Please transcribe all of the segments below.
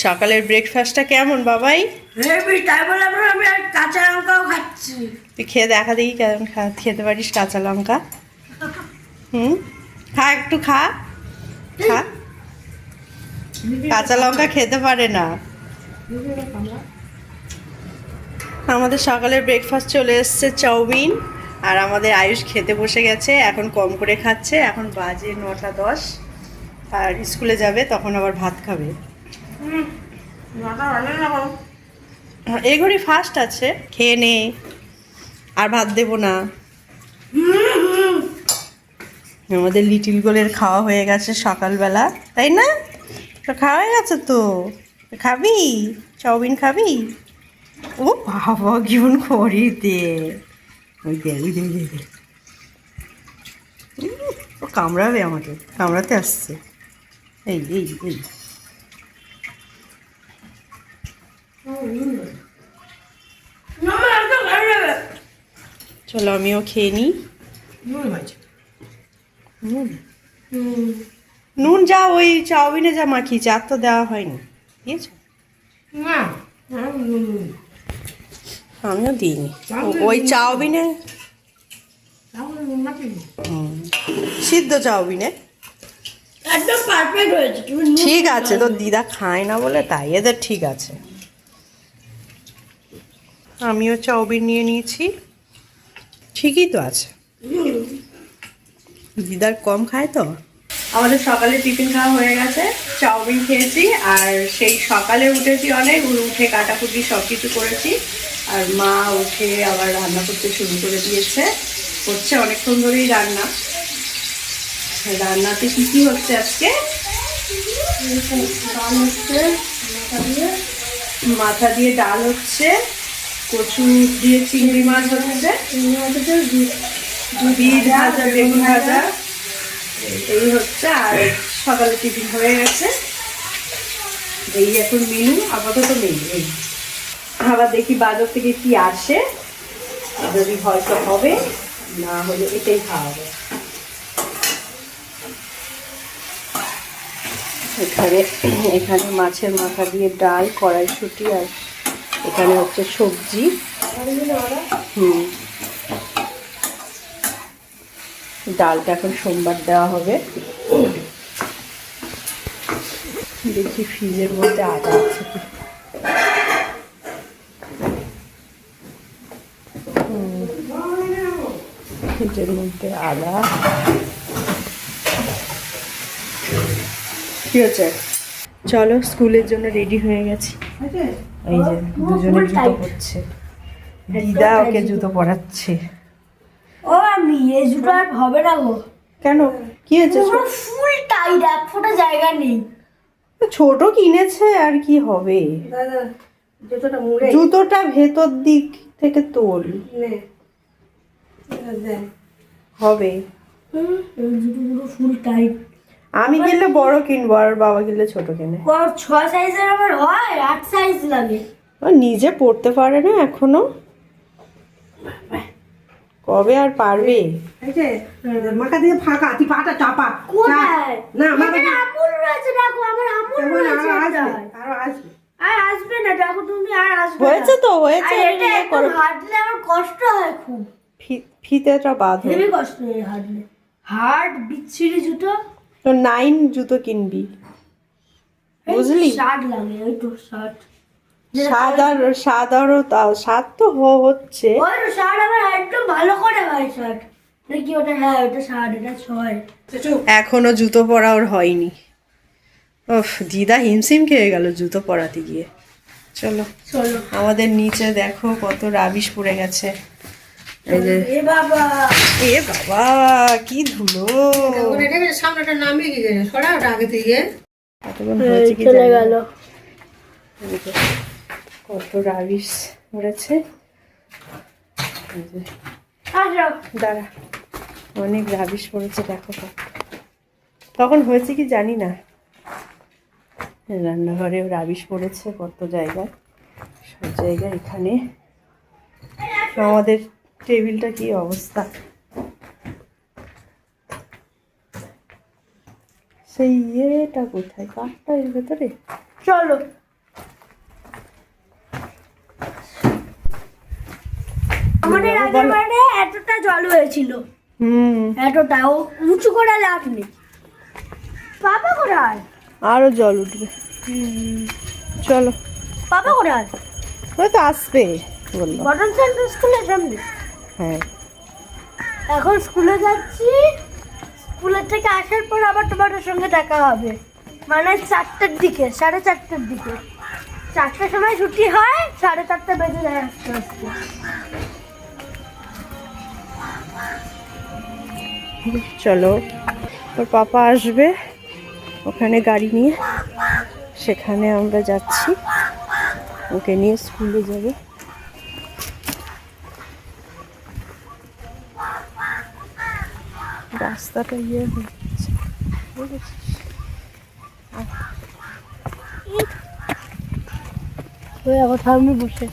সকালের ব্রেকফাস্টটা কেমন বাবাই? তাই বলে আমি আর কাঁচা লঙ্কাও খাচ্ছি। তুই খেয়ে দেখা দেখি কেমন খেতে পারিস কাঁচা লঙ্কা। হুম, খা একটু খা খা। কাঁচা লঙ্কা খেতে পারে না। আমাদের সকালের ব্রেকফাস্ট চলে এসছে চাউমিন, আর আমাদের আয়ুষ খেতে বসে গেছে। এখন কম করে খাচ্ছে, এখন বাজে 9:10, আর স্কুলে যাবে তখন আবার ভাত খাবে। এগুলি ফাস্ট আছে, খেয়ে নে, আর ভাত দেবো না। আমাদের লিটিল গোলের খাওয়া হয়ে গেছে সকালবেলা, তাই না? তো খাওয়া হয়ে গেছে তো, খাবি চাউমিন খাবি? ও বাবা কেমন করে দে, ওই দে ওই দে দে দে। ও কামড়াবে, আমাকে কামড়াতে আসছে। এই এই এই চলো আমিও খেয়ে নিই। নুন যা ওই চাউমিনে যা মাখিয়েছে, আর তো দেওয়া হয়নি, দিয়েছো? আমিও দিইনি ওই চাউমিনে, সিদ্ধ চাউমিনে। একদম পারফেক্ট হয়েছে। ঠিক আছে, তো দিদা খায় না বলে তাই, এদের ঠিক আছে। আমিও চাউমিন নিয়ে নিয়েছি, ঠিকই তো আছে। দিদার কম খায় তো। আমাদের সকালে টিফিন খাওয়া হয়ে গেছে, চাউমিন খেয়েছি, আর সেই সকালে উঠেছি অনেক, উঠে কাটাকুটি সব কিছু করেছি, আর মা উঠে আবার রান্না করতে শুরু করে দিয়েছে। হচ্ছে অনেকক্ষণ ধরেই রান্না। রান্নাতে কি কি হচ্ছে আজকে? ডাল হচ্ছে, মাথা দিয়ে ডাল হচ্ছে, কচু দিয়ে চিংড়ি মাছ হচ্ছে, বিট ভাজা, বেগুন ভাজা, এই হচ্ছে। আর সকালে টিফিন হয়ে গেছে, এই এখন মেনু, আপাতত মেনু এই। আবার দেখি বাজার থেকে কি আসে, যদি হয়তো হবে, না হলে এটাই খাওয়া হবে। এখানে এখানে মাছের মাথা দিয়ে ডাল, কড়াইশুঁটি, আর এখানে হচ্ছে সবজি। ডালটা এখন সোমবার দেওয়া হবে। দেখি ফ্রিজের মধ্যে আটা আছে কি। ফ্রিজের মধ্যে আদা। কি হচ্ছে? চলো স্কুলের জন্য রেডি হয়ে গেছি। এই যে দুজনে জুতো পরছে, দিদা ওকে জুতো পরাচ্ছে। ও আমি এই জুতো আর হবে না গো। কেন, কি হয়েছে? পুরো ফুল টাইট, এক ফোঁটা জায়গা নেই। ছোট কিনেছে, আর কি হবে। দাদা জুতোটা মুড়ে, জুতোটা ভেতর দিক থেকে তোল, নে দেন হবে। এই জুতো পুরো ফুল টাইট। আমি কিনলে বড় কিনবো, আর বাবা কিনলে ছোট কেনে। 6 সাইজের আমার হয়, 8 সাইজ লাগে। ও নিজে পড়তে পারে না এখনো, কবে আর পারবে। এই যে মাথা দিয়ে ফাঁকা, তুই পাটা চাপা। কোথায়? না আমার এখানে আমুল রয়েছে, দেখো আমার আমুল রয়েছে। আরো আসবে। আর আসবে না, দেখো তুমি, আর আসবে না। হয়েছে তো, হয়েছে। আর এটা একটু হাঁটলে আমার কষ্ট হয় খুব। ফিতেটা বাঁধো। হেভি কষ্ট হয় হাঁটলে, হার্ড বিচ্ছিরি জুতো। তো 9 জুতো কিনবি, বুঝলি? 60 লাগে, ওই তো 60। সাদারও তাও 7 তো হচ্ছে। ওই তো 60 আমার একদম ভালো করে হয় 60। নাকি ওটা, হ্যাঁ ওটা 60, এটা 6। এখনো জুতো পরা ওর হয়নি। ওফ, দিদা হিমশিম খেয়ে গেল জুতো পরাতে গিয়ে। চলো চলো, আমাদের নিচে দেখো কত রাবিশ পড়ে গেছে। এই যে এ বাবা, এ বাবা কি ধুলো। সামনেটা নামিয়ে গিয়ে সরা ওটা আগে থেকে। এতক্ষণ হয়েছে কি চলে জানি না। গেল। এদিকে কত রাবিশ পড়েছে। এই যে আসো, দাঁড়া, অনেক রাবিশ পড়েছে দেখো তো। তখন হয়েছে কি জানি না, রান্নাঘরেও রাবিশ পড়েছে কত জায়গায়, সব জায়গায়। এখানে আমাদের টেবিলটা কি অবস্থা, সেই ইয়েটা কোথায়, কাঠটা এর ভেতরে। চলো বলো। মানে এতটা জল হয়েছিল, হুম, এতটা ও উঁচু করে লাভ নেই। পাপা কোথায়? আরো জল উঠবে। চলো, পাপা কোথায়? হয়তো আসবে বললো। বটন সেন্টার স্কুলের সামনে। হ্যাঁ, এখন স্কুলে যাচ্ছি, স্কুলের থেকে আসার পর আবার তোমাদের সঙ্গে দেখা হবে, মানে 4টার দিকে, 4:30টার দিকে। 4টার সময় ছুটি হয়, 4:30 বেজে যায় আস্তে আস্তে। চলো, ওর পাপা আসবে ওখানে গাড়ি নিয়ে, সেখানে আমরা যাচ্ছি, ওকে নিয়ে স্কুলে যাবে। রাস্তাটা ইয়ে হচ্ছে, বুঝেছিস? ওই আবার সামনে বসে,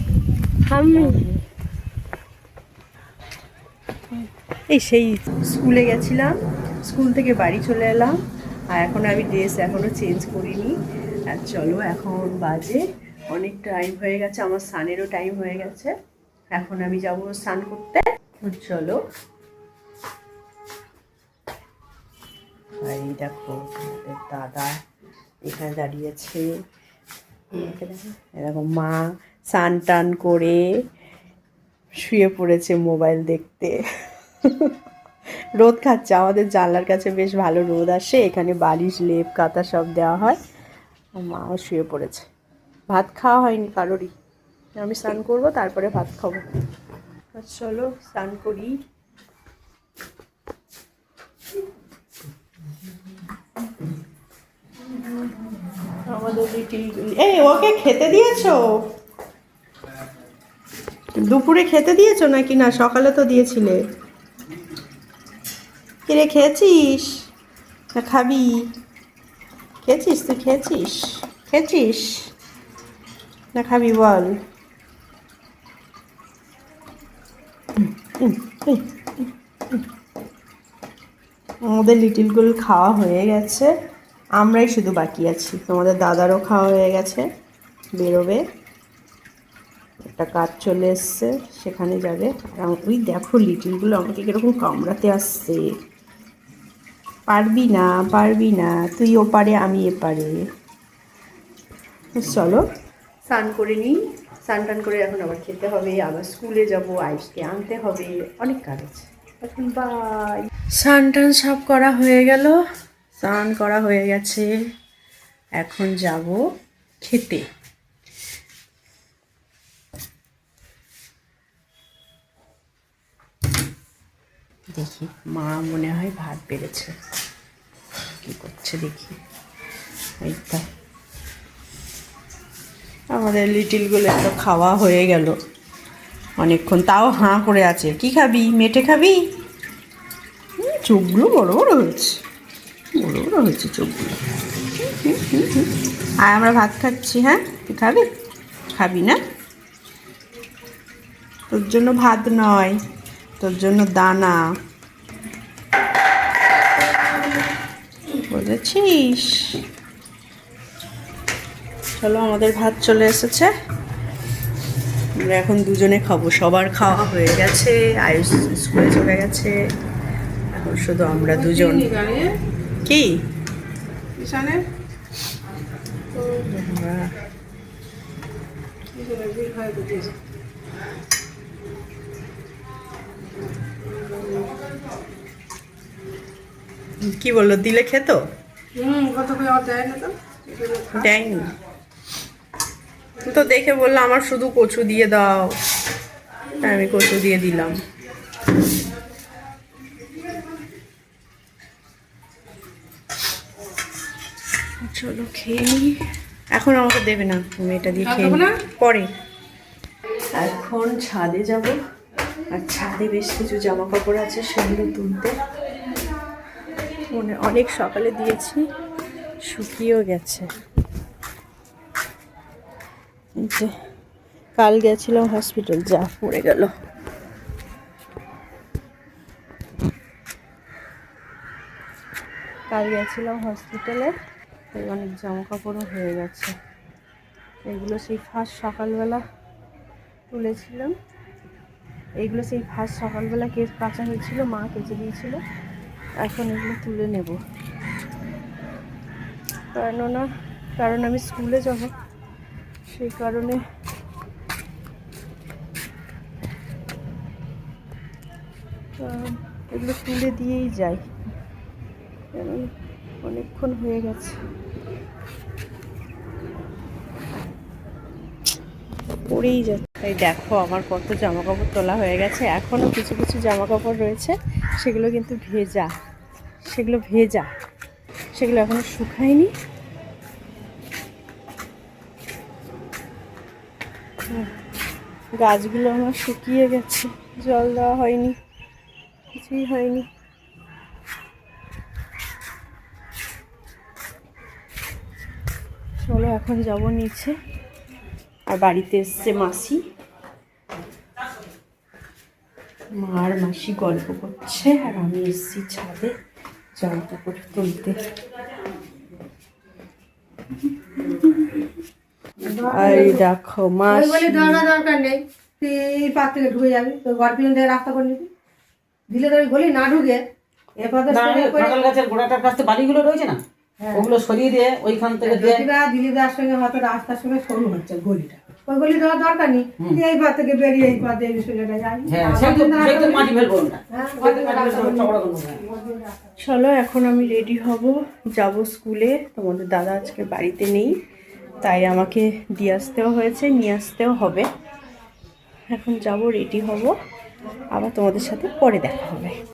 সামনে এই সেই স্কুলে গেছিলাম, স্কুল থেকে বাড়ি চলে এলাম, আর এখন আমি ড্রেস এখনও চেঞ্জ করিনি। আর চলো, এখন বাজে অনেক টাইম হয়ে গেছে, আমার স্নানেরও টাইম হয়ে গেছে, এখন আমি যাবো স্নান করতে। চলো, আর এই দেখো আমাদের দাদা এখানে দাঁড়িয়েছে, এরকম মা স্নান টান করে শুয়ে পড়েছে মোবাইল দেখতে। রোদ খাচ্ছে, আমাদের জানলার কাছে বেশ ভালো রোদ আসে, এখানে বালিশ লেপ কাঁথা সব দেওয়া হয়। মাও শুয়ে পড়েছে, ভাত খাওয়া হয়নি কারোরই, আমি স্নান করবো তারপরে ভাত খাবো। চলো স্নান করি। আমাদের এই ওকে খেতে দিয়েছো? দুপুরে খেতে দিয়েছো নাকি না? সকালে তো দিয়েছিলে। কিরে, খেয়েছিস না খাবি? খেয়েছিস? তুই খেয়েছিস? খেয়েছিস না খাবি বল? আমাদের লিটিলগুলো খাওয়া হয়ে গেছে, আমরাই শুধু বাকি আছি। তোমাদের দাদারও খাওয়া হয়ে গেছে, বেরোবে, একটা কাজ চলে এসছে, সেখানে যাবে। আর ওই দেখো লিটিলগুলো আমাকে কিরকম কামড়াতে আসছে। পারবি না, পারবি না, তুই ওপারে আমি এপারে। চলো স্নান করে নিই, স্নান টান করে এখন আবার খেতে হবে, আবার স্কুলে যাবো, আইসকে আনতে হবে, অনেক কাজ আছে। এখন বাই। স্নান টান সব করা হয়ে গেল, স্নান করা হয়ে গেছে, এখন যাব খেতে। দেখি মা মনে হয় ভাত বেড়েছে, কি করছে দেখি। এই তো আমাদের লিটিলগুলো তো খাওয়া হয়ে গেল অনেকক্ষণ, তাও হাঁ করে আছে। কি খাবি? মেটে খাবি? চোখগুলো বড় বড় হয়েছে, বড় বড় হয়েছে চোখগুলো। আর আমরা ভাত খাচ্ছি। হ্যাঁ, তুই খাবি? খাবি না? তোর জন্য ভাত নয়, তোর জন্য দানা, বুঝেছিস? চলো, আমাদের ভাত চলে এসেছে, আমরা এখন দুজনে খাবো। সবার খাওয়া হয়ে গেছে, আয়ুষ স্কুলে চলে গেছে, এখন শুধু আমরা দুজন। কি কি বললো, দিলে খেত? কত করে দেয় না তো। দেয়নি তো, দেখে বললো আমার শুধু কচু দিয়ে দাও, তাই আমি কচু দিয়ে দিলাম। চলো খেয়ে নিই, এখন আমাকে দেবে না, তুমি এটা দিয়ে খেয়ে নিই পরে। এখন ছাদে যাব, আর ছাদে বেশ কিছু জামা কাপড় আছে, সেগুলো তুলতে। অনেক সকালে দিয়েছি, শুকিয়েও গেছে। এই যে কাল গেছিলাম হসপিটাল, যা পড়ে গেল। কাল গেছিলাম হসপিটালে, অনেক জামা কাপড়ও হয়ে গেছে। এগুলো সেই ফার্স্ট সকালবেলা তুলেছিলাম, এইগুলো সেই ফার্স্ট সকালবেলা কাঁচা হয়েছিল, মা কেচে দিয়েছিল। এখন এগুলো তুলে নেব, কারণ আমি স্কুলে যাব, সেই কারণে এগুলো তুলে দিয়েই যাই, কারণ অনেকক্ষণ হয়ে গেছে। পরেই যাচ্ছে। তাই দেখো আমার কত জামা কাপড় তোলা হয়ে গেছে। এখনও কিছু কিছু জামা কাপড় রয়েছে, সেগুলো কিন্তু ভেজা, সেগুলো এখনো শুকায়নি। গাছগুলো আমার শুকিয়ে গেছে, জল দেওয়া হয়নি, কিছুই হয়নি। চলো এখন যাব নিচে। আর বাড়িতে এসছে মাসি, মা আর মাসি গল্প করছে, আর আমি এসছি ছাদে জামা কাপড় তুলতে। আর দেখো মাসি, বলে দরকার নেই, তুই এই পার থেকে ঢুকে যাবি, তোর ঘর পর্যন্ত রাস্তা করে নিবি, দিলে তো গলি না ঢুকে কাঁঠাল গাছের গোড়াটার কাছে বালিগুলো রয়েছে না, ওগুলো সরিয়ে দিয়ে ওইখান থেকে দিদিদার সঙ্গে হয়তো রাস্তার সঙ্গে সরু হচ্ছে গলিটা, ওই গলি দেওয়ার দরকার নেই, তুই এই পার থেকে বেরিয়ে এই পার দিয়ে সোজাটা যাবি। মাটি ফেলবো না। চলো এখন আমি রেডি হব, যাব স্কুলে। তোমাদের দাদা আজকে বাড়িতে নেই, তাই আমাকে দিয়ে আসতেও হয়েছে, নিয়ে আসতেও হবে। এখন যাব, রেডি হব, আবার তোমাদের সাথে পরে দেখা হবে।